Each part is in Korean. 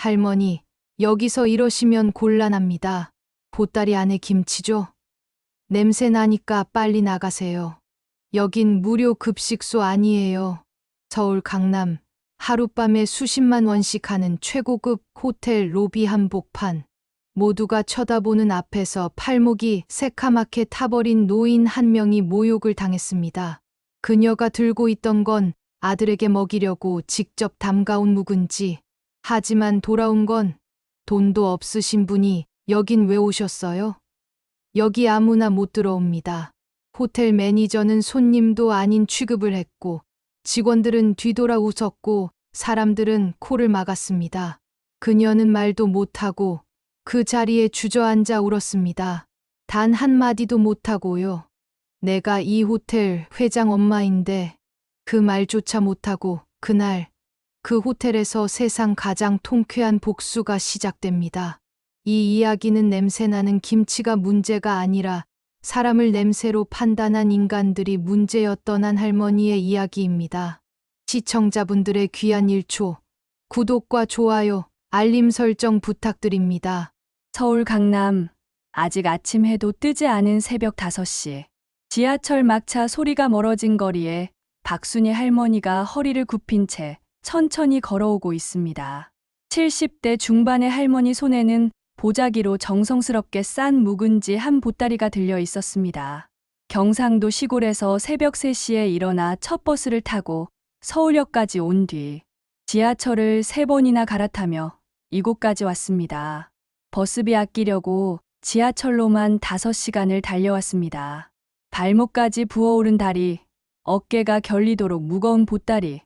할머니, 여기서 이러시면 곤란합니다. 보따리 안에 김치죠? 냄새 나니까 빨리 나가세요. 여긴 무료 급식소 아니에요. 서울 강남, 하룻밤에 수십만 원씩 하는 최고급 호텔 로비 한복판. 모두가 쳐다보는 앞에서 팔목이 새카맣게 타버린 노인 한 명이 모욕을 당했습니다. 그녀가 들고 있던 건 아들에게 먹이려고 직접 담가온 묵은지. 하지만 돌아온 건 돈도 없으신 분이 여긴 왜 오셨어요? 여기 아무나 못 들어옵니다. 호텔 매니저는 손님도 아닌 취급을 했고, 직원들은 뒤돌아 웃었고, 사람들은 코를 막았습니다. 그녀는 말도 못하고 그 자리에 주저앉아 울었습니다. 단 한마디도 못하고요. 내가 이 호텔 회장 엄마인데 그 말조차 못하고 그날 그 호텔에서 세상 가장 통쾌한 복수가 시작됩니다. 이 이야기는 냄새나는 김치가 문제가 아니라 사람을 냄새로 판단한 인간들이 문제였던 한 할머니의 이야기입니다. 시청자분들의 귀한 1초, 구독과 좋아요, 알림 설정 부탁드립니다. 서울 강남, 아직 아침 해도 뜨지 않은 새벽 5시. 지하철 막차 소리가 멀어진 거리에 박순희 할머니가 허리를 굽힌 채 천천히 걸어오고 있습니다. 70대 중반의 할머니 손에는 보자기로 정성스럽게 싼 묵은지 한 보따리가 들려 있었습니다. 경상도 시골에서 새벽 3시에 일어나 첫 버스를 타고 서울역까지 온 뒤 지하철을 3번이나 갈아타며 이곳까지 왔습니다. 버스비 아끼려고 지하철로만 5시간을 달려왔습니다. 발목까지 부어오른 다리, 어깨가 결리도록 무거운 보따리.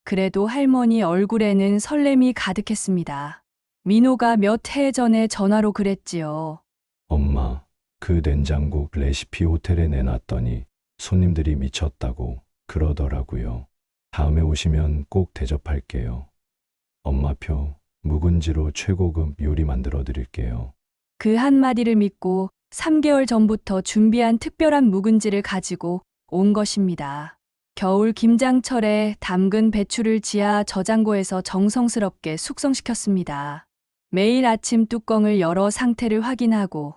그래도 할머니 얼굴에는 설렘이 가득했습니다. 민호가 몇 해 전에 전화로 그랬지요. 엄마, 그 냉장고 레시피 호텔에 내놨더니 손님들이 미쳤다고 그러더라고요. 다음에 오시면 꼭 대접할게요. 엄마표 묵은지로 최고급 요리 만들어 드릴게요. 그 한마디를 믿고 3개월 전부터 준비한 특별한 묵은지를 가지고 온 것입니다. 겨울 김장철에 담근 배추를 지하 저장고에서 정성스럽게 숙성시켰습니다. 매일 아침 뚜껑을 열어 상태를 확인하고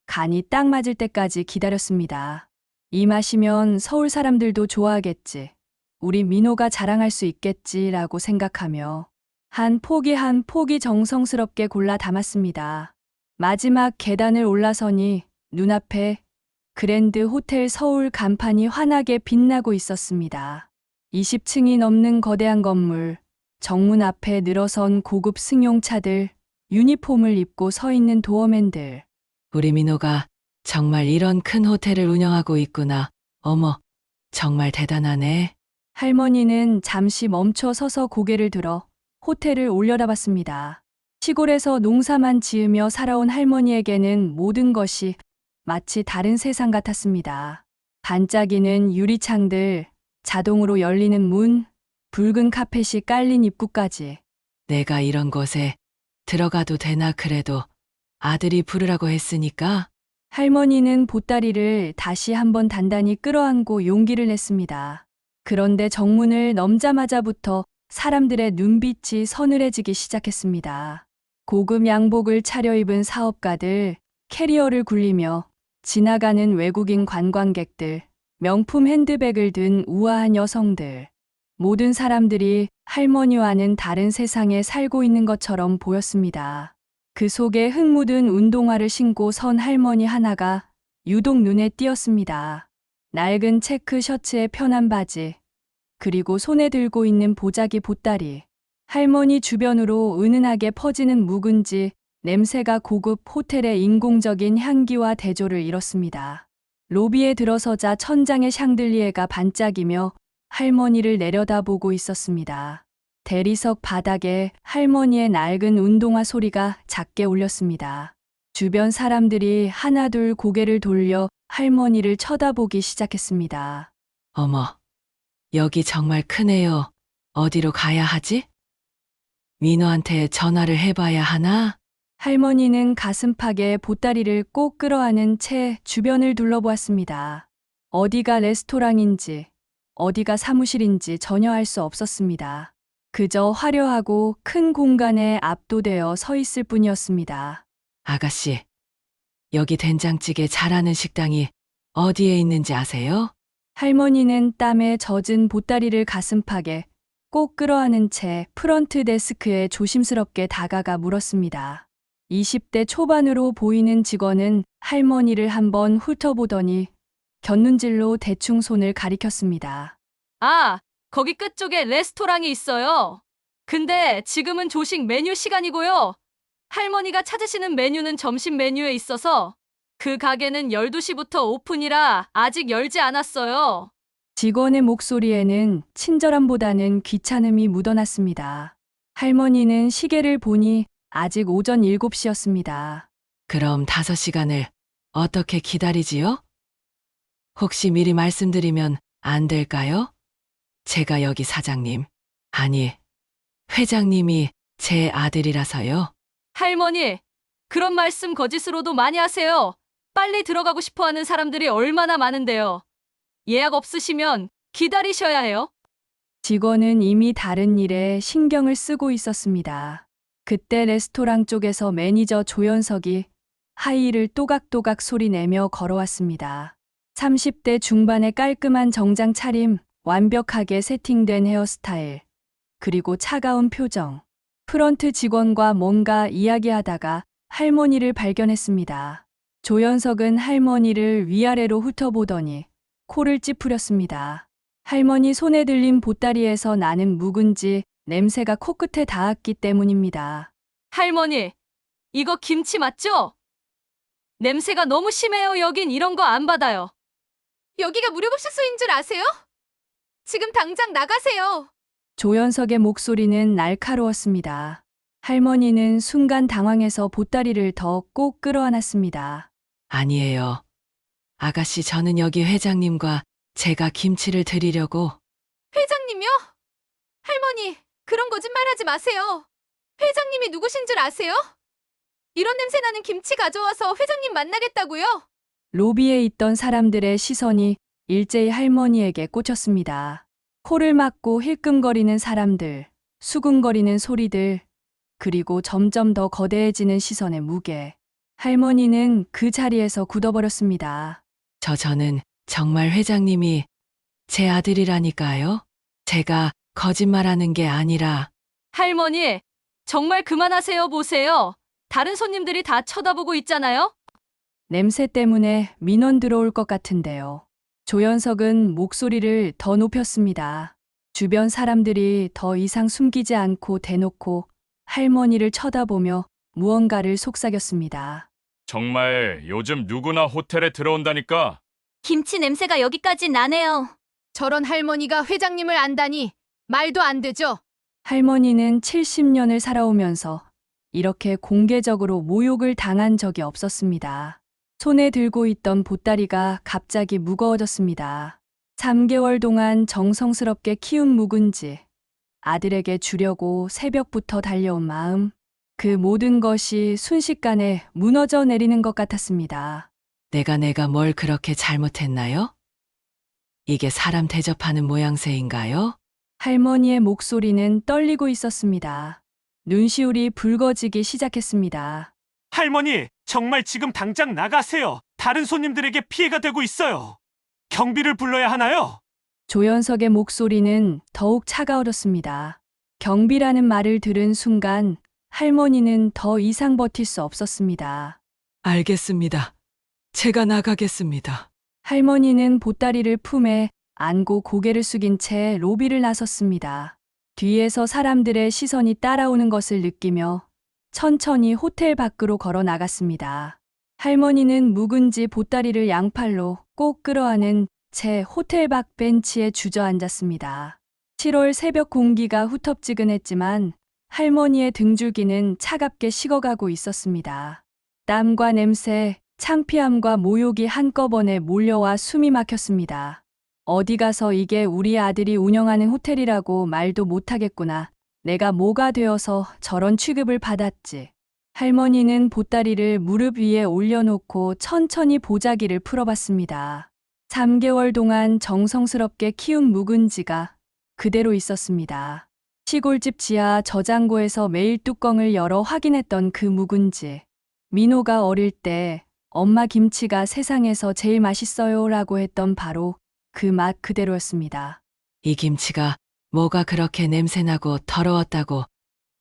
간이 딱 맞을 때까지 기다렸습니다. 이 맛이면 서울 사람들도 좋아하겠지. 우리 민호가 자랑할 수 있겠지라고 생각하며 한 포기 정성스럽게 골라 담았습니다. 마지막 계단을 올라서니 눈앞에 그랜드 호텔 서울 간판이 환하게 빛나고 있었습니다. 20층이 넘는 거대한 건물, 정문 앞에 늘어선 고급 승용차들, 유니폼을 입고 서 있는 도어맨들. 우리 민호가 정말 이런 큰 호텔을 운영하고 있구나. 어머, 정말 대단하네. 할머니는 잠시 멈춰 서서 고개를 들어 호텔을 올려다봤습니다. 시골에서 농사만 지으며 살아온 할머니에게는 모든 것이 마치 다른 세상 같았습니다. 반짝이는 유리창들, 자동으로 열리는 문, 붉은 카펫이 깔린 입구까지. 내가 이런 곳에 들어가도 되나 그래도 아들이 부르라고 했으니까. 할머니는 보따리를 다시 한번 단단히 끌어안고 용기를 냈습니다. 그런데 정문을 넘자마자부터 사람들의 눈빛이 서늘해지기 시작했습니다. 고급 양복을 차려입은 사업가들, 캐리어를 굴리며 지나가는 외국인 관광객들, 명품 핸드백을 든 우아한 여성들. 모든 사람들이 할머니와는 다른 세상에 살고 있는 것처럼 보였습니다. 그 속에 흙 묻은 운동화를 신고 선 할머니 하나가 유독 눈에 띄었습니다. 낡은 체크 셔츠에 편한 바지, 그리고 손에 들고 있는 보자기 보따리. 할머니 주변으로 은은하게 퍼지는 묵은지, 냄새가 고급 호텔의 인공적인 향기와 대조를 이뤘습니다. 로비에 들어서자 천장의 샹들리에가 반짝이며 할머니를 내려다보고 있었습니다. 대리석 바닥에 할머니의 낡은 운동화 소리가 작게 울렸습니다. 주변 사람들이 하나둘 고개를 돌려 할머니를 쳐다보기 시작했습니다. 어머, 여기 정말 크네요. 어디로 가야 하지? 민호한테 전화를 해봐야 하나? 할머니는 가슴팍에 보따리를 꼭 끌어안은 채 주변을 둘러보았습니다. 어디가 레스토랑인지, 어디가 사무실인지 전혀 알 수 없었습니다. 그저 화려하고 큰 공간에 압도되어 서 있을 뿐이었습니다. 아가씨, 여기 된장찌개 잘하는 식당이 어디에 있는지 아세요? 할머니는 땀에 젖은 보따리를 가슴팍에 꼭 끌어안은 채 프런트 데스크에 조심스럽게 다가가 물었습니다. 20대 초반으로 보이는 직원은 할머니를 한번 훑어보더니 곁눈질로 대충 손을 가리켰습니다. 아, 거기 끝쪽에 레스토랑이 있어요. 근데 지금은 조식 메뉴 시간이고요. 할머니가 찾으시는 메뉴는 점심 메뉴에 있어서 그 가게는 12시부터 오픈이라 아직 열지 않았어요. 직원의 목소리에는 친절함보다는 귀찮음이 묻어났습니다. 할머니는 시계를 보니 아직 오전 7시였습니다. 그럼 5시간을 어떻게 기다리지요? 혹시 미리 말씀드리면 안 될까요? 제가 여기 사장님, 아니, 회장님이 제 아들이라서요. 할머니, 그런 말씀 거짓으로도 많이 하세요. 빨리 들어가고 싶어 하는 사람들이 얼마나 많은데요. 예약 없으시면 기다리셔야 해요. 직원은 이미 다른 일에 신경을 쓰고 있었습니다. 그때 레스토랑 쪽에서 매니저 조연석이 하이힐을 또각또각 소리내며 걸어왔습니다. 30대 중반의 깔끔한 정장 차림, 완벽하게 세팅된 헤어스타일, 그리고 차가운 표정. 프런트 직원과 뭔가 이야기하다가 할머니를 발견했습니다. 조연석은 할머니를 위아래로 훑어보더니 코를 찌푸렸습니다. 할머니 손에 들린 보따리에서 나는 묵은지 냄새가 코끝에 닿았기 때문입니다. 할머니, 이거 김치 맞죠? 냄새가 너무 심해요. 여긴 이런 거 안 받아요. 여기가 무료급식소인 줄 아세요? 지금 당장 나가세요. 조연석의 목소리는 날카로웠습니다. 할머니는 순간 당황해서 보따리를 더 꼭 끌어안았습니다. 아니에요. 아가씨, 저는 여기 회장님과 제가 김치를 드리려고. 회장님이요? 할머니, 그런 거짓말 하지 마세요. 회장님이 누구신 줄 아세요? 이런 냄새 나는 김치 가져와서 회장님 만나겠다고요? 로비에 있던 사람들의 시선이 일제히 할머니에게 꽂혔습니다. 코를 막고 힐끔거리는 사람들, 수군거리는 소리들, 그리고 점점 더 거대해지는 시선의 무게. 할머니는 그 자리에서 굳어버렸습니다. 저는 정말 회장님이 제 아들이라니까요. 제가 거짓말하는 게 아니라. 할머니, 정말 그만하세요. 보세요. 다른 손님들이 다 쳐다보고 있잖아요. 냄새 때문에 민원 들어올 것 같은데요. 조연석은 목소리를 더 높였습니다. 주변 사람들이 더 이상 숨기지 않고 대놓고 할머니를 쳐다보며 무언가를 속삭였습니다. 정말 요즘 누구나 호텔에 들어온다니까. 김치 냄새가 여기까지 나네요. 저런 할머니가 회장님을 안다니 말도 안 되죠. 할머니는 70년을 살아오면서 이렇게 공개적으로 모욕을 당한 적이 없었습니다. 손에 들고 있던 보따리가 갑자기 무거워졌습니다. 3개월 동안 정성스럽게 키운 묵은지, 아들에게 주려고 새벽부터 달려온 마음, 그 모든 것이 순식간에 무너져 내리는 것 같았습니다. 내가 뭘 그렇게 잘못했나요? 이게 사람 대접하는 모양새인가요? 할머니의 목소리는 떨리고 있었습니다. 눈시울이 붉어지기 시작했습니다. 할머니, 정말 지금 당장 나가세요. 다른 손님들에게 피해가 되고 있어요. 경비를 불러야 하나요? 조연석의 목소리는 더욱 차가워졌습니다. 경비라는 말을 들은 순간 할머니는 더 이상 버틸 수 없었습니다. 알겠습니다. 제가 나가겠습니다. 할머니는 보따리를 품에 안고 고개를 숙인 채 로비를 나섰습니다. 뒤에서 사람들의 시선이 따라오는 것을 느끼며 천천히 호텔 밖으로 걸어 나갔습니다. 할머니는 묵은지 보따리를 양팔로 꼭 끌어안은 채 호텔 밖 벤치에 주저앉았습니다. 7월 새벽 공기가 후텁지근했지만 할머니의 등줄기는 차갑게 식어가고 있었습니다. 땀과 냄새, 창피함과 모욕이 한꺼번에 몰려와 숨이 막혔습니다. 어디 가서 이게 우리 아들이 운영하는 호텔이라고 말도 못하겠구나. 내가 뭐가 되어서 저런 취급을 받았지. 할머니는 보따리를 무릎 위에 올려놓고 천천히 보자기를 풀어봤습니다. 3개월 동안 정성스럽게 키운 묵은지가 그대로 있었습니다. 시골집 지하 저장고에서 매일 뚜껑을 열어 확인했던 그 묵은지. 민호가 어릴 때 엄마 김치가 세상에서 제일 맛있어요 라고 했던 바로 그 맛 그대로였습니다. 이 김치가 뭐가 그렇게 냄새나고 더러웠다고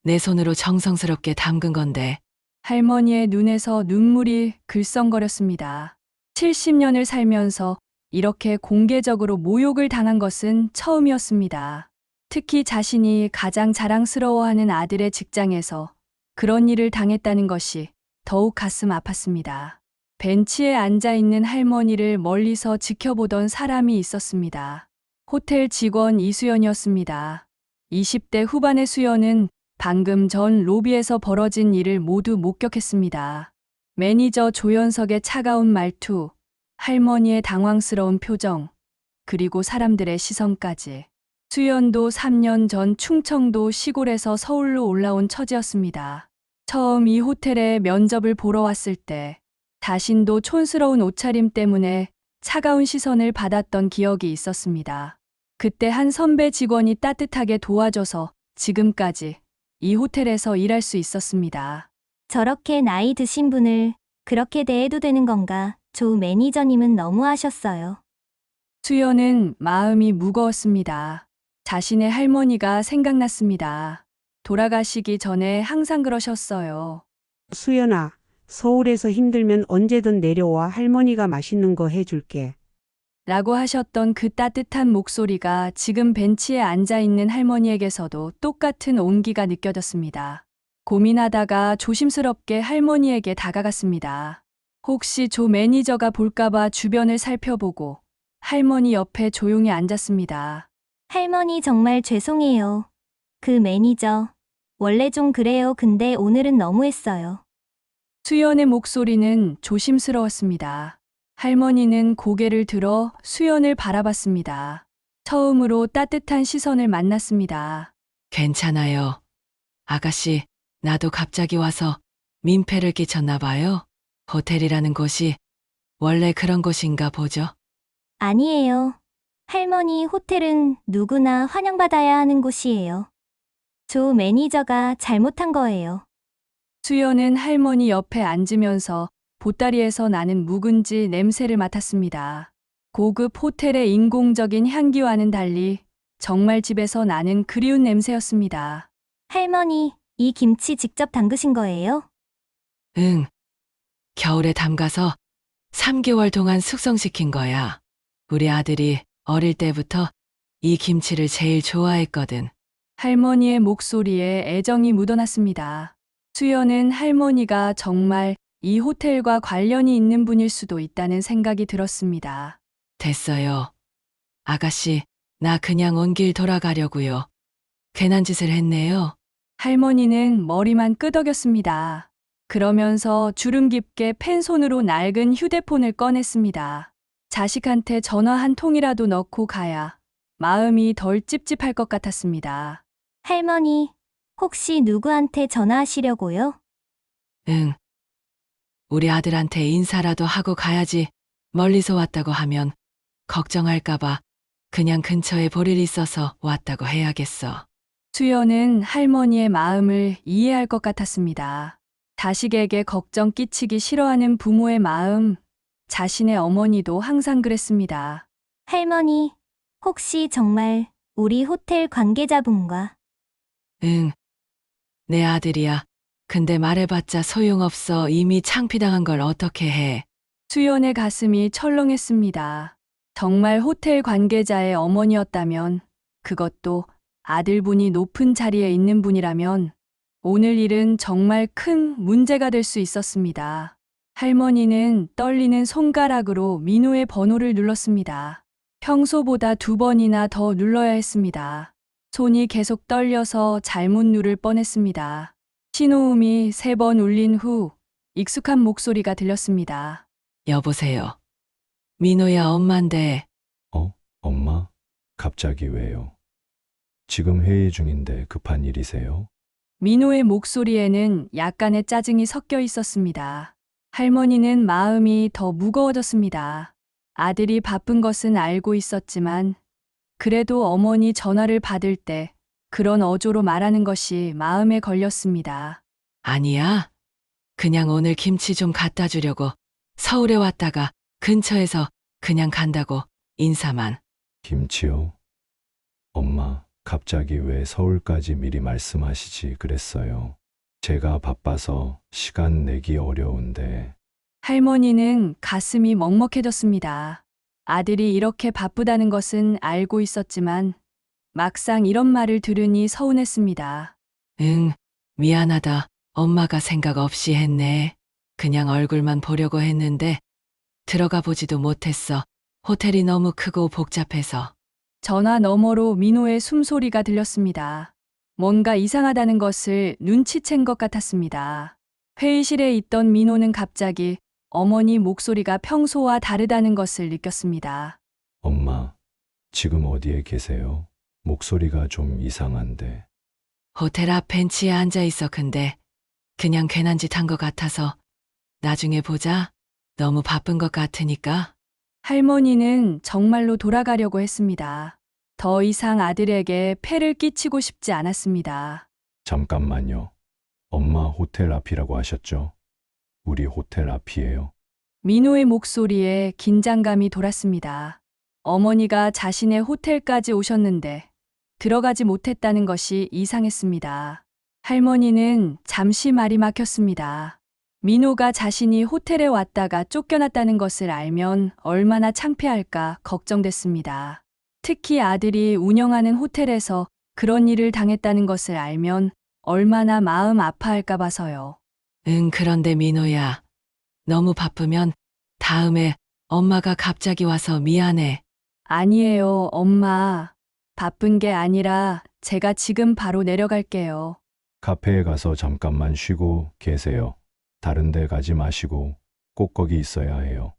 내 손으로 정성스럽게 담근 건데. 할머니의 눈에서 눈물이 글썽거렸습니다. 70년을 살면서 이렇게 공개적으로 모욕을 당한 것은 처음이었습니다. 특히 자신이 가장 자랑스러워하는 아들의 직장에서 그런 일을 당했다는 것이 더욱 가슴 아팠습니다. 벤치에 앉아 있는 할머니를 멀리서 지켜보던 사람이 있었습니다. 호텔 직원 이수연이었습니다. 20대 후반의 수연은 방금 전 로비에서 벌어진 일을 모두 목격했습니다. 매니저 조연석의 차가운 말투, 할머니의 당황스러운 표정, 그리고 사람들의 시선까지. 수연도 3년 전 충청도 시골에서 서울로 올라온 처지였습니다. 처음 이 호텔에 면접을 보러 왔을 때 자신도 촌스러운 옷차림 때문에 차가운 시선을 받았던 기억이 있었습니다. 그때 한 선배 직원이 따뜻하게 도와줘서 지금까지 이 호텔에서 일할 수 있었습니다. 저렇게 나이 드신 분을 그렇게 대해도 되는 건가? 조 매니저님은 너무하셨어요. 수연은 마음이 무거웠습니다. 자신의 할머니가 생각났습니다. 돌아가시기 전에 항상 그러셨어요. 수연아, 서울에서 힘들면 언제든 내려와 할머니가 맛있는 거 해줄게. 라고 하셨던 그 따뜻한 목소리가 지금 벤치에 앉아있는 할머니에게서도 똑같은 온기가 느껴졌습니다. 고민하다가 조심스럽게 할머니에게 다가갔습니다. 혹시 조 매니저가 볼까봐 주변을 살펴보고 할머니 옆에 조용히 앉았습니다. 할머니 정말 죄송해요. 그 매니저. 원래 좀 그래요. 근데 오늘은 너무했어요. 수연의 목소리는 조심스러웠습니다. 할머니는 고개를 들어 수연을 바라봤습니다. 처음으로 따뜻한 시선을 만났습니다. 괜찮아요. 아가씨, 나도 갑자기 와서 민폐를 끼쳤나 봐요. 호텔이라는 곳이 원래 그런 곳인가 보죠. 아니에요. 할머니, 호텔은 누구나 환영받아야 하는 곳이에요. 조 매니저가 잘못한 거예요. 수연은 할머니 옆에 앉으면서 보따리에서 나는 묵은지 냄새를 맡았습니다. 고급 호텔의 인공적인 향기와는 달리 정말 집에서 나는 그리운 냄새였습니다. 할머니, 이 김치 직접 담그신 거예요? 응. 겨울에 담가서 3개월 동안 숙성시킨 거야. 우리 아들이 어릴 때부터 이 김치를 제일 좋아했거든. 할머니의 목소리에 애정이 묻어났습니다. 수연은 할머니가 정말 이 호텔과 관련이 있는 분일 수도 있다는 생각이 들었습니다. 됐어요. 아가씨, 나 그냥 온 길 돌아가려고요. 괜한 짓을 했네요. 할머니는 머리만 끄덕였습니다. 그러면서 주름 깊게 펜손으로 낡은 휴대폰을 꺼냈습니다. 자식한테 전화 한 통이라도 넣고 가야 마음이 덜 찝찝할 것 같았습니다. 할머니, 혹시 누구한테 전화하시려고요? 응. 우리 아들한테 인사라도 하고 가야지. 멀리서 왔다고 하면 걱정할까봐 그냥 근처에 볼 일 있어서 왔다고 해야겠어. 수연은 할머니의 마음을 이해할 것 같았습니다. 자식에게 걱정 끼치기 싫어하는 부모의 마음, 자신의 어머니도 항상 그랬습니다. 할머니, 혹시 정말 우리 호텔 관계자분과 응. 내 아들이야. 근데 말해봤자 소용없어. 이미 창피당한 걸 어떻게 해. 수연의 가슴이 철렁했습니다. 정말 호텔 관계자의 어머니였다면, 그것도 아들분이 높은 자리에 있는 분이라면 오늘 일은 정말 큰 문제가 될 수 있었습니다. 할머니는 떨리는 손가락으로 민호의 번호를 눌렀습니다. 평소보다 2번이나 더 눌러야 했습니다. 손이 계속 떨려서 잘못 누를 뻔했습니다. 신호음이 3번 울린 후 익숙한 목소리가 들렸습니다. 여보세요. 민호야, 엄만데. 엄마? 갑자기 왜요? 지금 회의 중인데 급한 일이세요? 민호의 목소리에는 약간의 짜증이 섞여 있었습니다. 할머니는 마음이 더 무거워졌습니다. 아들이 바쁜 것은 알고 있었지만 그래도 어머니 전화를 받을 때 그런 어조로 말하는 것이 마음에 걸렸습니다. 아니야. 그냥 오늘 김치 좀 갖다 주려고 서울에 왔다가 근처에서 그냥 간다고 인사만. 김치요? 엄마, 갑자기 왜 서울까지 미리 말씀하시지 그랬어요. 제가 바빠서 시간 내기 어려운데. 할머니는 가슴이 먹먹해졌습니다. 아들이 이렇게 바쁘다는 것은 알고 있었지만 막상 이런 말을 들으니 서운했습니다. 응, 미안하다. 엄마가 생각 없이 했네. 그냥 얼굴만 보려고 했는데 들어가 보지도 못했어. 호텔이 너무 크고 복잡해서. 전화 너머로 민호의 숨소리가 들렸습니다. 뭔가 이상하다는 것을 눈치챈 것 같았습니다. 회의실에 있던 민호는 갑자기 어머니 목소리가 평소와 다르다는 것을 느꼈습니다. 엄마, 지금 어디에 계세요? 목소리가 좀 이상한데. 호텔 앞 벤치에 앉아 있어. 근데 그냥 괜한 짓 한 것 같아서 나중에 보자. 너무 바쁜 것 같으니까. 할머니는 정말로 돌아가려고 했습니다. 더 이상 아들에게 폐를 끼치고 싶지 않았습니다. 잠깐만요. 엄마 호텔 앞이라고 하셨죠? 우리 호텔 앞이에요. 민호의 목소리에 긴장감이 돌았습니다. 어머니가 자신의 호텔까지 오셨는데 들어가지 못했다는 것이 이상했습니다. 할머니는 잠시 말이 막혔습니다. 민호가 자신이 호텔에 왔다가 쫓겨났다는 것을 알면 얼마나 창피할까 걱정됐습니다. 특히 아들이 운영하는 호텔에서 그런 일을 당했다는 것을 알면 얼마나 마음 아파할까 봐서요. 응, 그런데 민호야. 너무 바쁘면 다음에 엄마가 갑자기 와서 미안해. 아니에요, 엄마. 바쁜 게 아니라 제가 지금 바로 내려갈게요. 카페에 가서 잠깐만 쉬고 계세요. 다른 데 가지 마시고 꼭 거기 있어야 해요.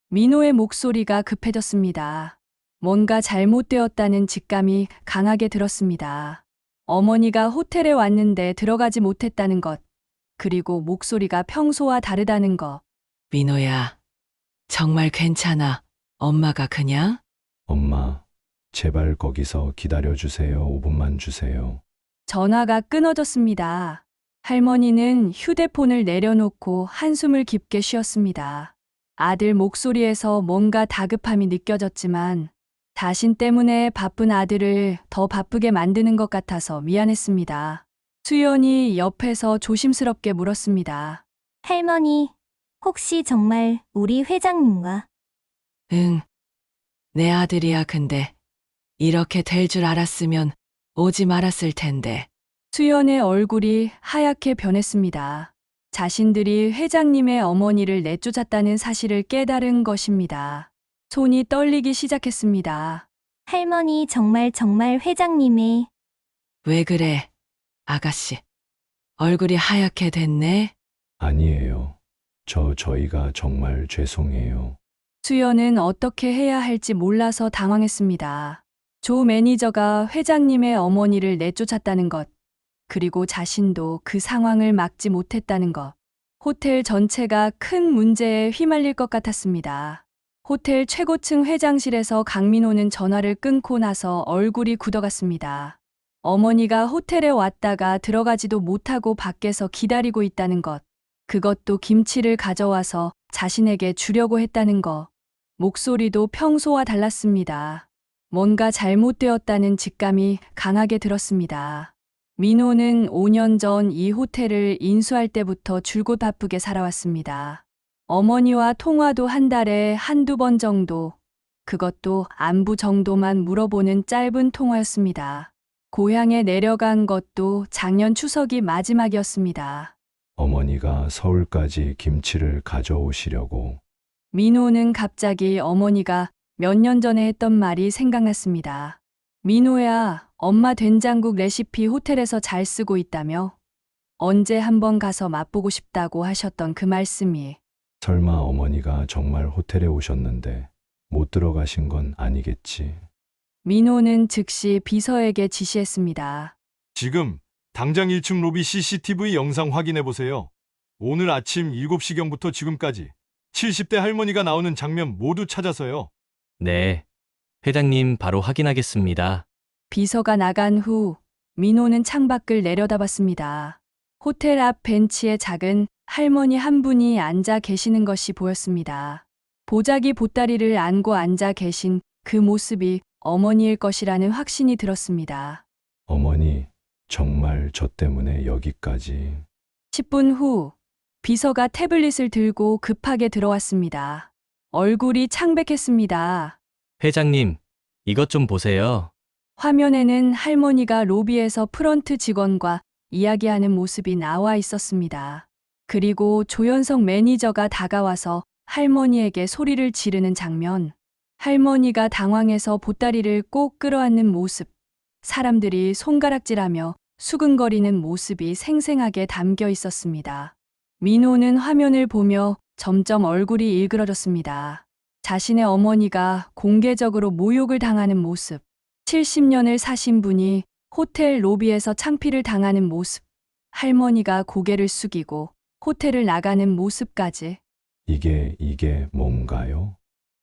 민호의 목소리가 급해졌습니다. 뭔가 잘못되었다는 직감이 강하게 들었습니다. 어머니가 호텔에 왔는데 들어가지 못했다는 것, 그리고 목소리가 평소와 다르다는 것. 민호야, 정말 괜찮아. 엄마가 그냥? 엄마, 제발 거기서 기다려주세요. 5분만 주세요. 전화가 끊어졌습니다. 할머니는 휴대폰을 내려놓고 한숨을 깊게 쉬었습니다. 아들 목소리에서 뭔가 다급함이 느껴졌지만 자신 때문에 바쁜 아들을 더 바쁘게 만드는 것 같아서 미안했습니다. 수연이 옆에서 조심스럽게 물었습니다. 할머니, 혹시 정말 우리 회장님과 응. 내 아들이야. 근데 이렇게 될 줄 알았으면 오지 말았을 텐데. 수연의 얼굴이 하얗게 변했습니다. 자신들이 회장님의 어머니를 내쫓았다는 사실을 깨달은 것입니다. 손이 떨리기 시작했습니다. 할머니 정말 회장님의 왜 그래, 아가씨? 얼굴이 하얗게 됐네? 아니에요. 저희가 정말 죄송해요. 수연은 어떻게 해야 할지 몰라서 당황했습니다. 조 매니저가 회장님의 어머니를 내쫓았다는 것, 그리고 자신도 그 상황을 막지 못했다는 것. 호텔 전체가 큰 문제에 휘말릴 것 같았습니다. 호텔 최고층 회장실에서 강민호는 전화를 끊고 나서 얼굴이 굳어갔습니다. 어머니가 호텔에 왔다가 들어가지도 못하고 밖에서 기다리고 있다는 것. 그것도 김치를 가져와서 자신에게 주려고 했다는 것. 목소리도 평소와 달랐습니다. 뭔가 잘못되었다는 직감이 강하게 들었습니다. 민호는 5년 전 이 호텔을 인수할 때부터 줄곧 바쁘게 살아왔습니다. 어머니와 통화도 한 달에 한두 번 정도, 그것도 안부 정도만 물어보는 짧은 통화였습니다. 고향에 내려간 것도 작년 추석이 마지막이었습니다. 어머니가 서울까지 김치를 가져오시려고. 민호는 갑자기 어머니가 몇 년 전에 했던 말이 생각났습니다. 민호야, 엄마 된장국 레시피 호텔에서 잘 쓰고 있다며? 언제 한번 가서 맛보고 싶다고 하셨던 그 말씀이. 설마 어머니가 정말 호텔에 오셨는데 못 들어가신 건 아니겠지? 민호는 즉시 비서에게 지시했습니다. 지금 당장 1층 로비 CCTV 영상 확인해 보세요. 오늘 아침 7시경부터 지금까지 70대 할머니가 나오는 장면 모두 찾아서요. 네. 회장님 바로 확인하겠습니다. 비서가 나간 후 민호는 창밖을 내려다봤습니다. 호텔 앞 벤치에 작은 할머니 한 분이 앉아 계시는 것이 보였습니다. 보자기 보따리를 안고 앉아 계신 그 모습이 어머니일 것이라는 확신이 들었습니다. 어머니, 정말 저 때문에 여기까지. 10분 후 비서가 태블릿을 들고 급하게 들어왔습니다. 얼굴이 창백했습니다. 회장님, 이것 좀 보세요. 화면에는 할머니가 로비에서 프런트 직원과 이야기하는 모습이 나와 있었습니다. 그리고 조현석 매니저가 다가와서 할머니에게 소리를 지르는 장면. 할머니가 당황해서 보따리를 꼭 끌어안는 모습. 사람들이 손가락질하며 수근거리는 모습이 생생하게 담겨 있었습니다. 민호는 화면을 보며 점점 얼굴이 일그러졌습니다. 자신의 어머니가 공개적으로 모욕을 당하는 모습. 70년을 사신 분이 호텔 로비에서 창피를 당하는 모습. 할머니가 고개를 숙이고 호텔을 나가는 모습까지. 이게 뭔가요?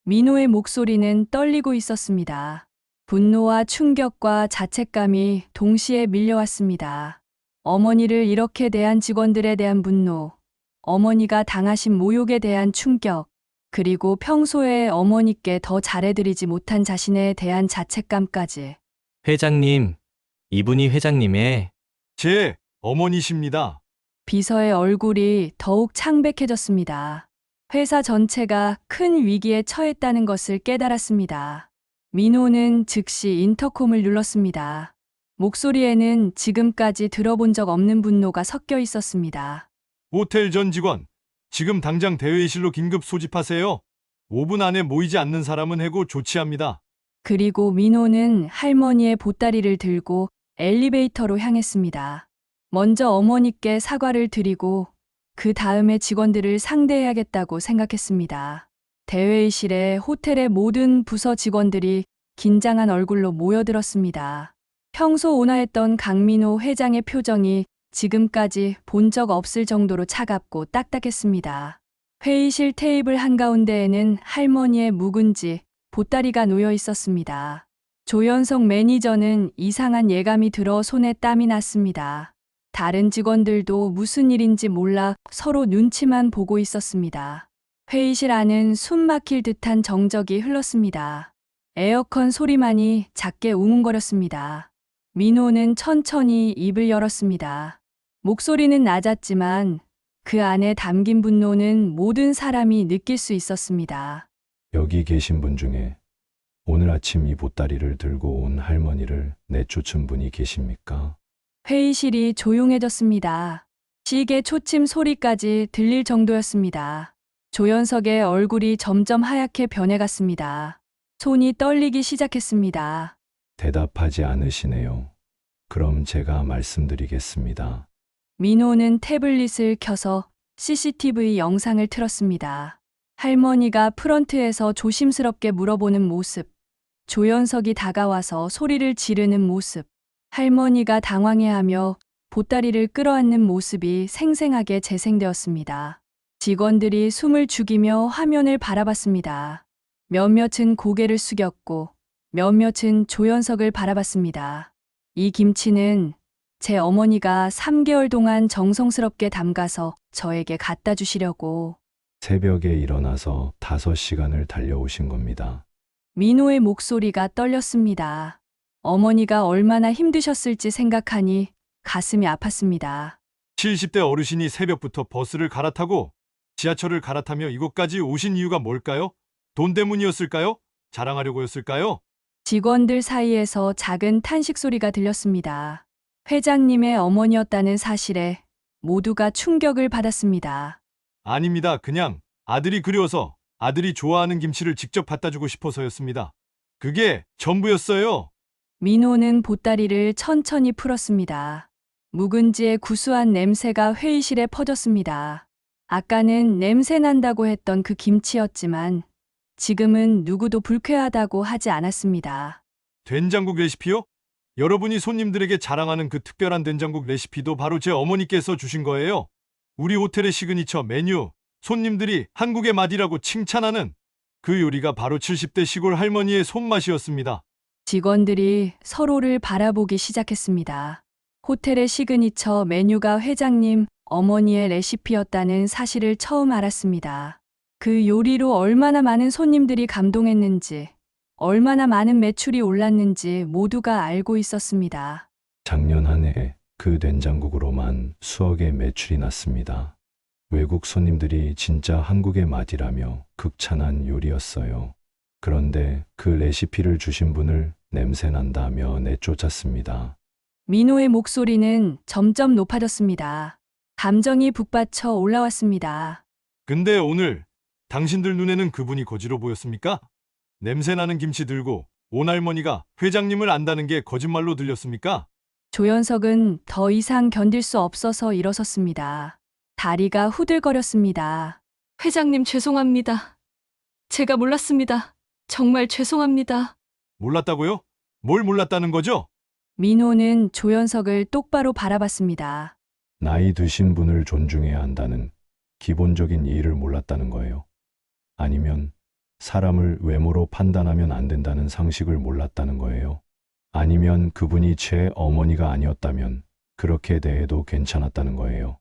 민호의 목소리는 떨리고 있었습니다. 분노와 충격과 자책감이 동시에 밀려왔습니다. 어머니를 이렇게 대한 직원들에 대한 분노, 어머니가 당하신 모욕에 대한 충격, 그리고 평소에 어머니께 더 잘해드리지 못한 자신에 대한 자책감까지. 회장님, 이분이 회장님의 제 어머니십니다. 비서의 얼굴이 더욱 창백해졌습니다. 회사 전체가 큰 위기에 처했다는 것을 깨달았습니다. 민호는 즉시 인터콤을 눌렀습니다. 목소리에는 지금까지 들어본 적 없는 분노가 섞여 있었습니다. 호텔 전 직원, 지금 당장 대회의실로 긴급 소집하세요. 5분 안에 모이지 않는 사람은 해고 조치합니다. 그리고 민호는 할머니의 보따리를 들고 엘리베이터로 향했습니다. 먼저 어머니께 사과를 드리고 그 다음에 직원들을 상대해야겠다고 생각했습니다. 대회의실에 호텔의 모든 부서 직원들이 긴장한 얼굴로 모여들었습니다. 평소 온화했던 강민호 회장의 표정이 지금까지 본 적 없을 정도로 차갑고 딱딱했습니다. 회의실 테이블 한가운데에는 할머니의 묵은지, 보따리가 놓여 있었습니다. 조현석 매니저는 이상한 예감이 들어 손에 땀이 났습니다. 다른 직원들도 무슨 일인지 몰라 서로 눈치만 보고 있었습니다. 회의실 안은 숨 막힐 듯한 정적이 흘렀습니다. 에어컨 소리만이 작게 웅웅거렸습니다. 민호는 천천히 입을 열었습니다. 목소리는 낮았지만 그 안에 담긴 분노는 모든 사람이 느낄 수 있었습니다. 여기 계신 분 중에 오늘 아침 이 보따리를 들고 온 할머니를 내쫓은 분이 계십니까? 회의실이 조용해졌습니다. 시계 초침 소리까지 들릴 정도였습니다. 조연석의 얼굴이 점점 하얗게 변해갔습니다. 손이 떨리기 시작했습니다. 대답하지 않으시네요. 그럼 제가 말씀드리겠습니다. 민호는 태블릿을 켜서 CCTV 영상을 틀었습니다. 할머니가 프런트에서 조심스럽게 물어보는 모습, 조연석이 다가와서 소리를 지르는 모습, 할머니가 당황해하며 보따리를 끌어안는 모습이 생생하게 재생되었습니다. 직원들이 숨을 죽이며 화면을 바라봤습니다. 몇몇은 고개를 숙였고 몇몇은 조연석을 바라봤습니다. 이 김치는 제 어머니가 3개월 동안 정성스럽게 담가서 저에게 갖다 주시려고. 새벽에 일어나서 5시간을 달려오신 겁니다. 민호의 목소리가 떨렸습니다. 어머니가 얼마나 힘드셨을지 생각하니 가슴이 아팠습니다. 70대 어르신이 새벽부터 버스를 갈아타고 지하철을 갈아타며 이곳까지 오신 이유가 뭘까요? 돈 때문이었을까요? 자랑하려고였을까요? 직원들 사이에서 작은 탄식 소리가 들렸습니다. 회장님의 어머니였다는 사실에 모두가 충격을 받았습니다. 아닙니다. 그냥 아들이 그리워서 아들이 좋아하는 김치를 직접 갖다 주고 싶어서였습니다. 그게 전부였어요. 민호는 보따리를 천천히 풀었습니다. 묵은지의 구수한 냄새가 회의실에 퍼졌습니다. 아까는 냄새 난다고 했던 그 김치였지만 지금은 누구도 불쾌하다고 하지 않았습니다. 된장국 레시피요? 여러분이 손님들에게 자랑하는 그 특별한 된장국 레시피도 바로 제 어머니께서 주신 거예요. 우리 호텔의 시그니처 메뉴, 손님들이 한국의 맛이라고 칭찬하는 그 요리가 바로 70대 시골 할머니의 손맛이었습니다. 직원들이 서로를 바라보기 시작했습니다. 호텔의 시그니처 메뉴가 회장님 어머니의 레시피였다는 사실을 처음 알았습니다. 그 요리로 얼마나 많은 손님들이 감동했는지, 얼마나 많은 매출이 올랐는지 모두가 알고 있었습니다. 작년 한 해 그 된장국으로만 수억의 매출이 났습니다. 외국 손님들이 진짜 한국의 맛이라며 극찬한 요리였어요. 그런데 그 레시피를 주신 분을 냄새난다며 내쫓았습니다. 민호의 목소리는 점점 높아졌습니다. 감정이 북받쳐 올라왔습니다. 근데 오늘 당신들 눈에는 그분이 거지로 보였습니까? 냄새나는 김치 들고 온 할머니가 회장님을 안다는 게 거짓말로 들렸습니까? 조연석은 더 이상 견딜 수 없어서 일어섰습니다. 다리가 후들거렸습니다. 회장님 죄송합니다. 제가 몰랐습니다. 정말 죄송합니다. 몰랐다고요? 뭘 몰랐다는 거죠? 민호는 조연석을 똑바로 바라봤습니다. 나이 드신 분을 존중해야 한다는 기본적인 이의를 몰랐다는 거예요. 아니면 사람을 외모로 판단하면 안 된다는 상식을 몰랐다는 거예요. 아니면 그분이 제 어머니가 아니었다면 그렇게 대해도 괜찮았다는 거예요.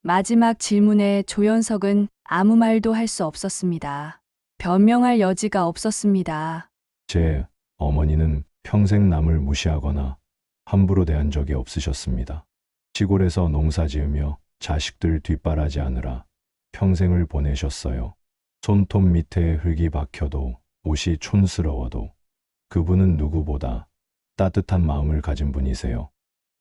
마지막 질문에 조연석은 아무 말도 할 수 없었습니다. 변명할 여지가 없었습니다. 제 어머니는 평생 남을 무시하거나 함부로 대한 적이 없으셨습니다. 시골에서 농사 지으며 자식들 뒷바라지 하느라 평생을 보내셨어요. 손톱 밑에 흙이 박혀도 옷이 촌스러워도 그분은 누구보다 따뜻한 마음을 가진 분이세요.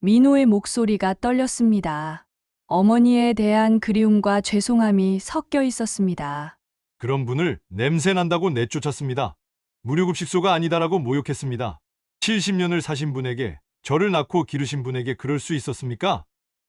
민호의 목소리가 떨렸습니다. 어머니에 대한 그리움과 죄송함이 섞여 있었습니다. 그런 분을 냄새 난다고 내쫓았습니다. 무료급식소가 아니다라고 모욕했습니다. 70년을 사신 분에게 저를 낳고 기르신 분에게 그럴 수 있었습니까?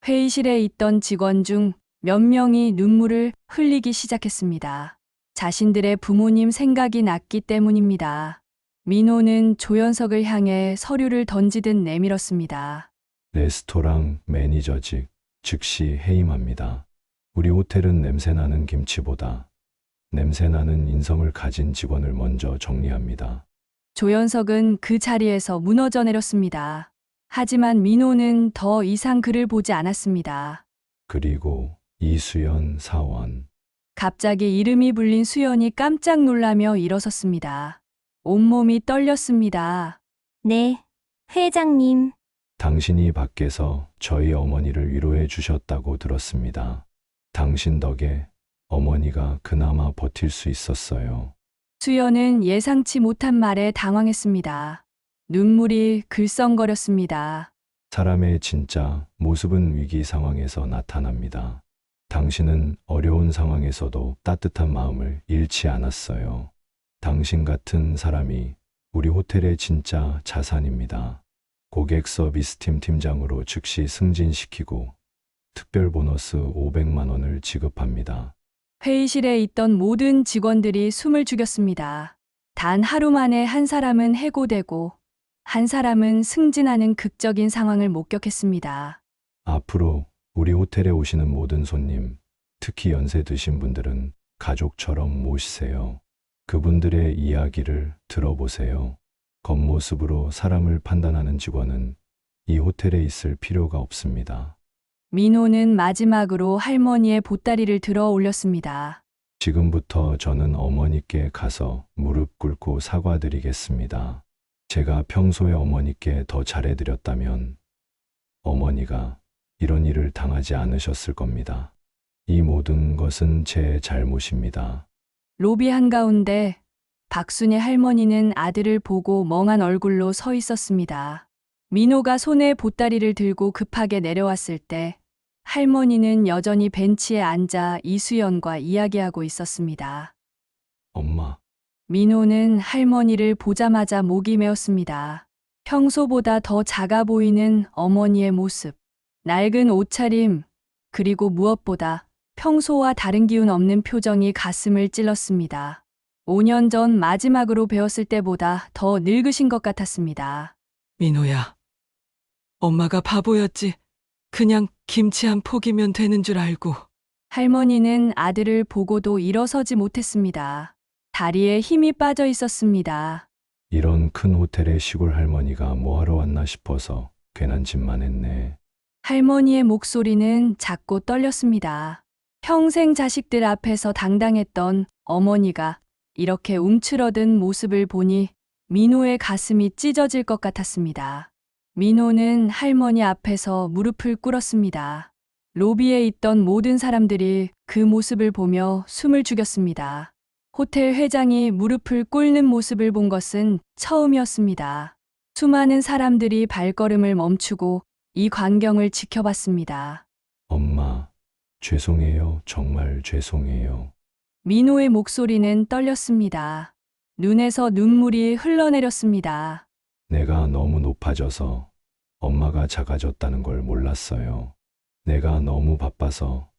회의실에 있던 직원 중 몇 명이 눈물을 흘리기 시작했습니다. 자신들의 부모님 생각이 났기 때문입니다. 민호는 조연석을 향해 서류를 던지듯 내밀었습니다. 레스토랑 매니저직 즉시 해임합니다. 우리 호텔은 냄새나는 김치보다 냄새나는 인성을 가진 직원을 먼저 정리합니다. 조연석은 그 자리에서 무너져 내렸습니다. 하지만 민호는 더 이상 그를 보지 않았습니다. 그리고 이수연 사원. 갑자기 이름이 불린 수연이 깜짝 놀라며 일어섰습니다. 온몸이 떨렸습니다. 네, 회장님. 당신이 밖에서 저희 어머니를 위로해 주셨다고 들었습니다. 당신 덕에 어머니가 그나마 버틸 수 있었어요. 수연은 예상치 못한 말에 당황했습니다. 눈물이 글썽거렸습니다. 사람의 진짜 모습은 위기 상황에서 나타납니다. 당신은 어려운 상황에서도 따뜻한 마음을 잃지 않았어요. 당신 같은 사람이 우리 호텔의 진짜 자산입니다. 고객 서비스팀 팀장으로 즉시 승진시키고 특별 보너스 500만 원을 지급합니다. 회의실에 있던 모든 직원들이 숨을 죽였습니다. 단 하루 만에 한 사람은 해고되고 한 사람은 승진하는 극적인 상황을 목격했습니다. 앞으로 우리 호텔에 오시는 모든 손님, 특히 연세 드신 분들은 가족처럼 모시세요. 그분들의 이야기를 들어보세요. 겉모습으로 사람을 판단하는 직원은 이 호텔에 있을 필요가 없습니다. 민호는 마지막으로 할머니의 보따리를 들어 올렸습니다. 지금부터 저는 어머니께 가서 무릎 꿇고 사과드리겠습니다. 제가 평소에 어머니께 더 잘해드렸다면 어머니가 이런 일을 당하지 않으셨을 겁니다. 이 모든 것은 제 잘못입니다. 로비 한가운데 박순의 할머니는 아들을 보고 멍한 얼굴로 서 있었습니다. 민호가 손에 보따리를 들고 급하게 내려왔을 때 할머니는 여전히 벤치에 앉아 이수연과 이야기하고 있었습니다. 엄마, 민호는 할머니를 보자마자 목이 메었습니다. 평소보다 더 작아 보이는 어머니의 모습, 낡은 옷차림, 그리고 무엇보다 평소와 다른 기운 없는 표정이 가슴을 찔렀습니다. 5년 전 마지막으로 뵈었을 때보다 더 늙으신 것 같았습니다. 민호야, 엄마가 바보였지. 그냥 김치 한 포기면 되는 줄 알고. 할머니는 아들을 보고도 일어서지 못했습니다. 다리에 힘이 빠져 있었습니다. 이런 큰 호텔에 시골 할머니가 뭐하러 왔나 싶어서 괜한 짓만 했네. 할머니의 목소리는 작고 떨렸습니다. 평생 자식들 앞에서 당당했던 어머니가 이렇게 움츠러든 모습을 보니 민호의 가슴이 찢어질 것 같았습니다. 민호는 할머니 앞에서 무릎을 꿇었습니다. 로비에 있던 모든 사람들이 그 모습을 보며 숨을 죽였습니다. 호텔 회장이 무릎을 꿇는 모습을 본 것은 처음이었습니다. 수많은 사람들이 발걸음을 멈추고 이 광경을 지켜봤습니다. 엄마, 죄송해요. 정말 죄송해요. 민호의 목소리는 떨렸습니다. 눈에서 눈물이 흘러내렸습니다. 내가 너무 높아져서 엄마가 작아졌다는 걸 몰랐어요. 내가 너무 바빠서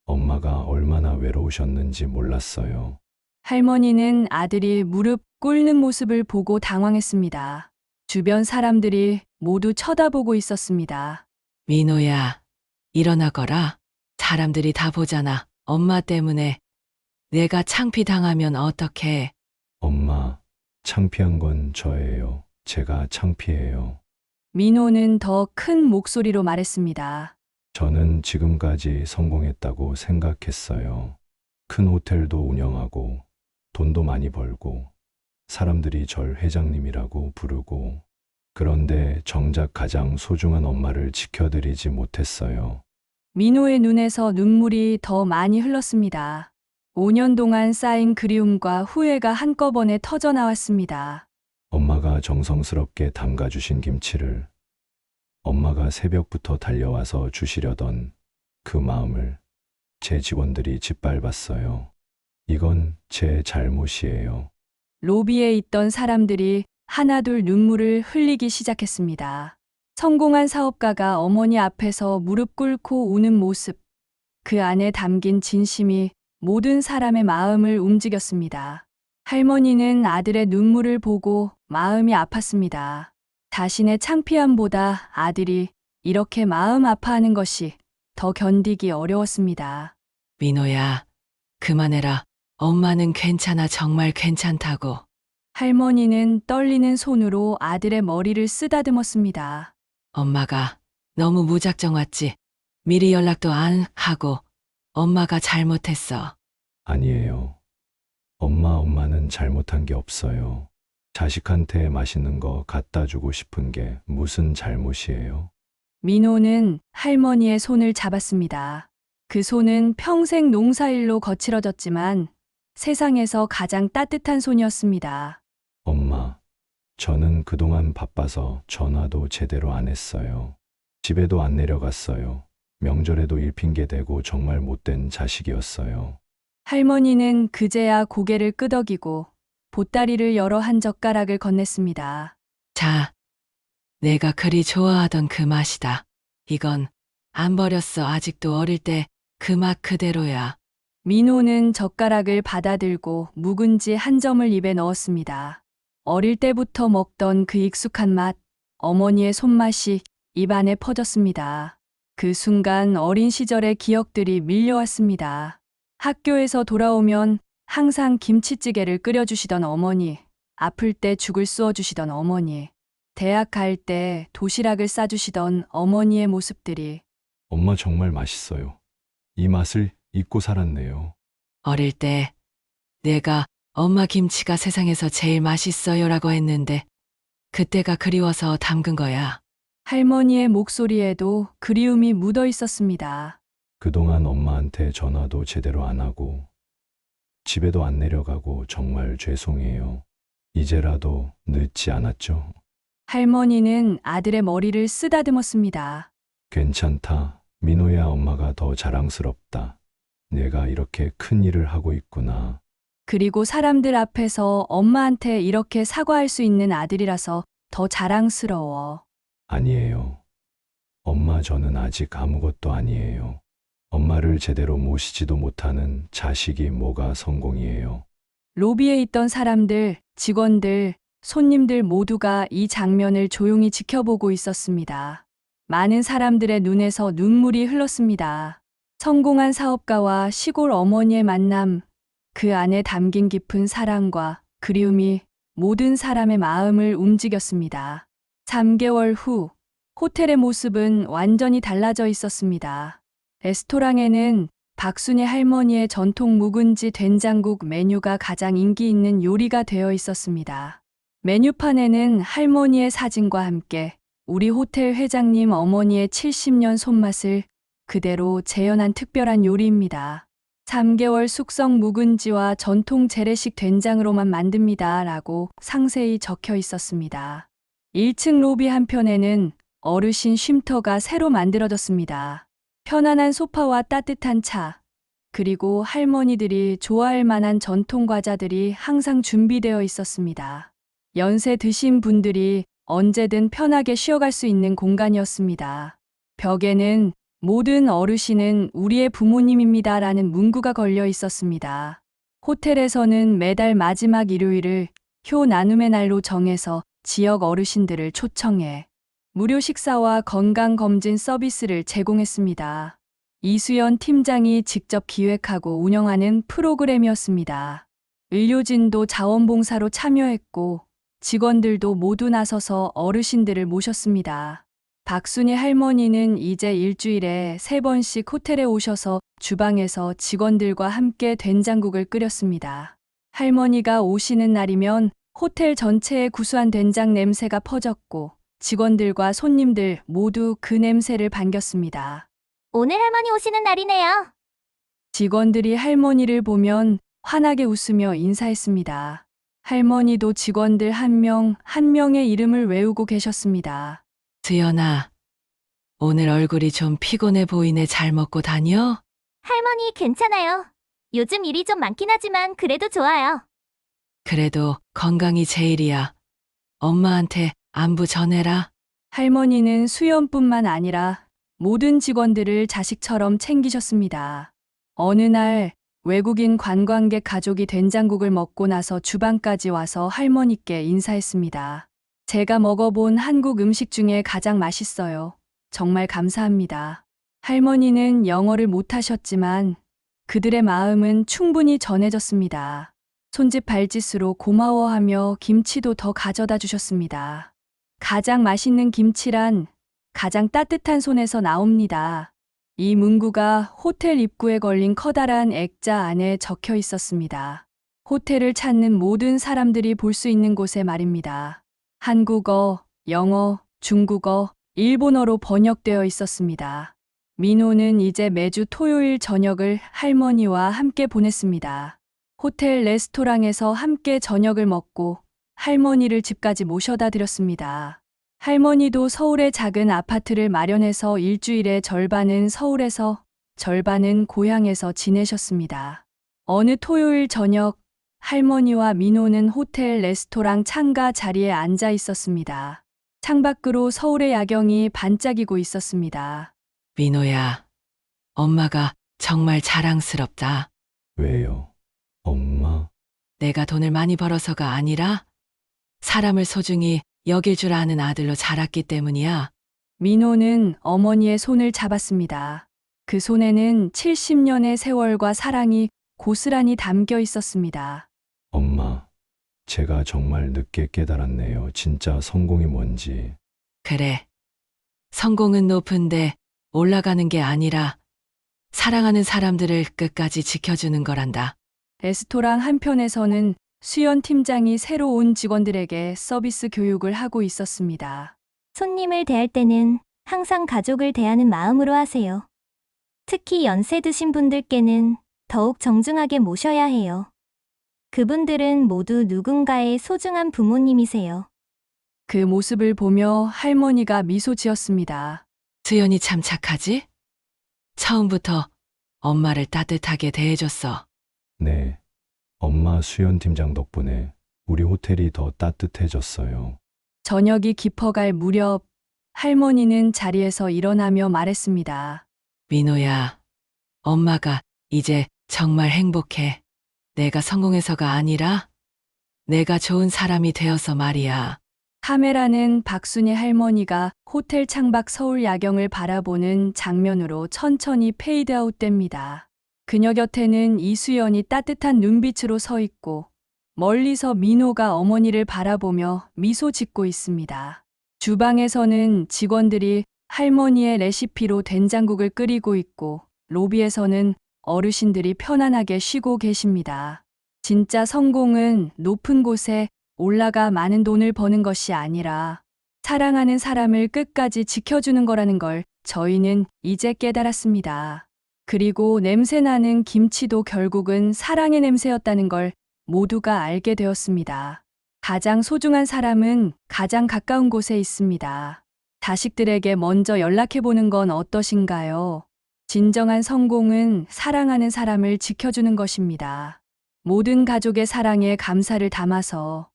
엄마가 얼마나 외로우셨는지 몰랐어요. 할머니는 아들이 무릎 꿇는 모습을 보고 당황했습니다. 주변 사람들이 모두 쳐다보고 있었습니다. 민호야, 일어나거라. 사람들이 다 보잖아. 엄마 때문에 내가 창피당하면 어떡해. 엄마, 창피한 건 저예요. 제가 창피해요. 민호는 더 큰 목소리로 말했습니다. 저는 지금까지 성공했다고 생각했어요. 큰 호텔도 운영하고 돈도 많이 벌고 사람들이 절 회장님이라고 부르고 그런데 정작 가장 소중한 엄마를 지켜드리지 못했어요. 민호의 눈에서 눈물이 더 많이 흘렀습니다. 5년 동안 쌓인 그리움과 후회가 한꺼번에 터져 나왔습니다. 엄마가 정성스럽게 담가주신 김치를 엄마가 새벽부터 달려와서 주시려던 그 마음을 제 직원들이 짓밟았어요. 이건 제 잘못이에요. 로비에 있던 사람들이 하나둘 눈물을 흘리기 시작했습니다. 성공한 사업가가 어머니 앞에서 무릎 꿇고 우는 모습, 그 안에 담긴 진심이 모든 사람의 마음을 움직였습니다. 할머니는 아들의 눈물을 보고 마음이 아팠습니다. 자신의 창피함보다 아들이 이렇게 마음 아파하는 것이 더 견디기 어려웠습니다. 민호야, 그만해라. 엄마는 괜찮아. 정말 괜찮다고. 할머니는 떨리는 손으로 아들의 머리를 쓰다듬었습니다. 엄마가 너무 무작정 왔지. 미리 연락도 안 하고 엄마가 잘못했어. 아니에요. 엄마는 잘못한 게 없어요. 자식한테 맛있는 거 갖다 주고 싶은 게 무슨 잘못이에요? 민호는 할머니의 손을 잡았습니다. 그 손은 평생 농사일로 거칠어졌지만 세상에서 가장 따뜻한 손이었습니다. 엄마, 저는 그동안 바빠서 전화도 제대로 안 했어요. 집에도 안 내려갔어요. 명절에도 일 핑계 대고 정말 못된 자식이었어요. 할머니는 그제야 고개를 끄덕이고 보따리를 열어 한 젓가락을 건넸습니다. 자, 내가 그리 좋아하던 그 맛이다. 이건 안 버렸어. 아직도 어릴 때 그 맛 그대로야. 민호는 젓가락을 받아들고 묵은지 한 점을 입에 넣었습니다. 어릴 때부터 먹던 그 익숙한 맛, 어머니의 손맛이 입안에 퍼졌습니다. 그 순간 어린 시절의 기억들이 밀려왔습니다. 학교에서 돌아오면 항상 김치찌개를 끓여주시던 어머니, 아플 때 죽을 쏘어주시던 어머니, 대학 갈 때 도시락을 싸주시던 어머니의 모습들이 엄마 정말 맛있어요. 이 맛을 잊고 살았네요. 어릴 때 내가 엄마 김치가 세상에서 제일 맛있어요라고 했는데 그때가 그리워서 담근 거야. 할머니의 목소리에도 그리움이 묻어 있었습니다. 그동안 엄마한테 전화도 제대로 안 하고 집에도 안 내려가고 정말 죄송해요. 이제라도 늦지 않았죠? 할머니는 아들의 머리를 쓰다듬었습니다. 괜찮다. 민호야, 엄마가 더 자랑스럽다. 내가 이렇게 큰 일을 하고 있구나. 그리고 사람들 앞에서 엄마한테 이렇게 사과할 수 있는 아들이라서 더 자랑스러워. 아니에요. 엄마, 저는 아직 아무것도 아니에요. 엄마를 제대로 모시지도 못하는 자식이 뭐가 성공이에요. 로비에 있던 사람들, 직원들, 손님들 모두가 이 장면을 조용히 지켜보고 있었습니다. 많은 사람들의 눈에서 눈물이 흘렀습니다. 성공한 사업가와 시골 어머니의 만남, 그 안에 담긴 깊은 사랑과 그리움이 모든 사람의 마음을 움직였습니다. 3개월 후 호텔의 모습은 완전히 달라져 있었습니다. 레스토랑에는 박순희 할머니의 전통 묵은지 된장국 메뉴가 가장 인기 있는 요리가 되어 있었습니다. 메뉴판에는 할머니의 사진과 함께 우리 호텔 회장님 어머니의 70년 손맛을 그대로 재현한 특별한 요리입니다. 3개월 숙성 묵은지와 전통 재래식 된장으로만 만듭니다. 라고 상세히 적혀 있었습니다. 1층 로비 한편에는 어르신 쉼터가 새로 만들어졌습니다. 편안한 소파와 따뜻한 차, 그리고 할머니들이 좋아할 만한 전통 과자들이 항상 준비되어 있었습니다. 연세 드신 분들이 언제든 편하게 쉬어갈 수 있는 공간이었습니다. 벽에는 모든 어르신은 우리의 부모님입니다. 라는 문구가 걸려 있었습니다. 호텔에서는 매달 마지막 일요일을 효 나눔의 날로 정해서 지역 어르신들을 초청해 무료 식사와 건강검진 서비스를 제공했습니다. 이수연 팀장이 직접 기획하고 운영하는 프로그램이었습니다. 의료진도 자원봉사로 참여했고 직원들도 모두 나서서 어르신들을 모셨습니다. 박순희 할머니는 이제 일주일에 3번씩 호텔에 오셔서 주방에서 직원들과 함께 된장국을 끓였습니다. 할머니가 오시는 날이면 호텔 전체에 구수한 된장 냄새가 퍼졌고 직원들과 손님들 모두 그 냄새를 반겼습니다. 오늘 할머니 오시는 날이네요. 직원들이 할머니를 보면 환하게 웃으며 인사했습니다. 할머니도 직원들 한 명 한 명의 이름을 외우고 계셨습니다. 수연아, 오늘 얼굴이 좀 피곤해 보이네. 잘 먹고 다녀? 할머니 괜찮아요. 요즘 일이 좀 많긴 하지만 그래도 좋아요. 그래도 건강이 제일이야. 엄마한테 안부 전해라. 할머니는 수연뿐만 아니라 모든 직원들을 자식처럼 챙기셨습니다. 어느 날 외국인 관광객 가족이 된장국을 먹고 나서 주방까지 와서 할머니께 인사했습니다. 제가 먹어본 한국 음식 중에 가장 맛있어요. 정말 감사합니다. 할머니는 영어를 못하셨지만 그들의 마음은 충분히 전해졌습니다. 손짓 발짓으로 고마워하며 김치도 더 가져다 주셨습니다. 가장 맛있는 김치란 가장 따뜻한 손에서 나옵니다. 이 문구가 호텔 입구에 걸린 커다란 액자 안에 적혀 있었습니다. 호텔을 찾는 모든 사람들이 볼 수 있는 곳에 말입니다. 한국어, 영어, 중국어, 일본어로 번역되어 있었습니다. 민호는 이제 매주 토요일 저녁을 할머니와 함께 보냈습니다. 호텔 레스토랑에서 함께 저녁을 먹고 할머니를 집까지 모셔다 드렸습니다. 할머니도 서울의 작은 아파트를 마련해서 일주일의 절반은 서울에서 절반은 고향에서 지내셨습니다. 어느 토요일 저녁 할머니와 민호는 호텔 레스토랑 창가 자리에 앉아 있었습니다. 창밖으로 서울의 야경이 반짝이고 있었습니다. 민호야, 엄마가 정말 자랑스럽다. 왜요? 엄마? 내가 돈을 많이 벌어서가 아니라 사람을 소중히 여길 줄 아는 아들로 자랐기 때문이야. 민호는 어머니의 손을 잡았습니다. 그 손에는 70년의 세월과 사랑이 고스란히 담겨 있었습니다. 엄마, 제가 정말 늦게 깨달았네요. 진짜 성공이 뭔지. 그래. 성공은 높은데 올라가는 게 아니라 사랑하는 사람들을 끝까지 지켜주는 거란다. 레스토랑 한편에서는 수연 팀장이 새로 온 직원들에게 서비스 교육을 하고 있었습니다. 손님을 대할 때는 항상 가족을 대하는 마음으로 하세요. 특히 연세 드신 분들께는 더욱 정중하게 모셔야 해요. 그분들은 모두 누군가의 소중한 부모님이세요. 그 모습을 보며 할머니가 미소 지었습니다. 수연이 참 착하지? 처음부터 엄마를 따뜻하게 대해줬어. 네. 엄마 수연 팀장 덕분에 우리 호텔이 더 따뜻해졌어요. 저녁이 깊어갈 무렵 할머니는 자리에서 일어나며 말했습니다. 민호야, 엄마가 이제 정말 행복해. 내가 성공해서가 아니라 내가 좋은 사람이 되어서 말이야. 카메라는 박순희 할머니가 호텔 창밖 서울 야경을 바라보는 장면으로 천천히 페이드아웃됩니다. 그녀 곁에는 이수연이 따뜻한 눈빛으로 서 있고 멀리서 민호가 어머니를 바라보며 미소 짓고 있습니다. 주방에서는 직원들이 할머니의 레시피로 된장국을 끓이고 있고 로비에서는 어르신들이 편안하게 쉬고 계십니다. 진짜 성공은 높은 곳에 올라가 많은 돈을 버는 것이 아니라 사랑하는 사람을 끝까지 지켜주는 거라는 걸 저희는 이제 깨달았습니다. 그리고 냄새나는 김치도 결국은 사랑의 냄새였다는 걸 모두가 알게 되었습니다. 가장 소중한 사람은 가장 가까운 곳에 있습니다. 자식들에게 먼저 연락해보는 건 어떠신가요? 진정한 성공은 사랑하는 사람을 지켜주는 것입니다. 모든 가족의 사랑에 감사를 담아서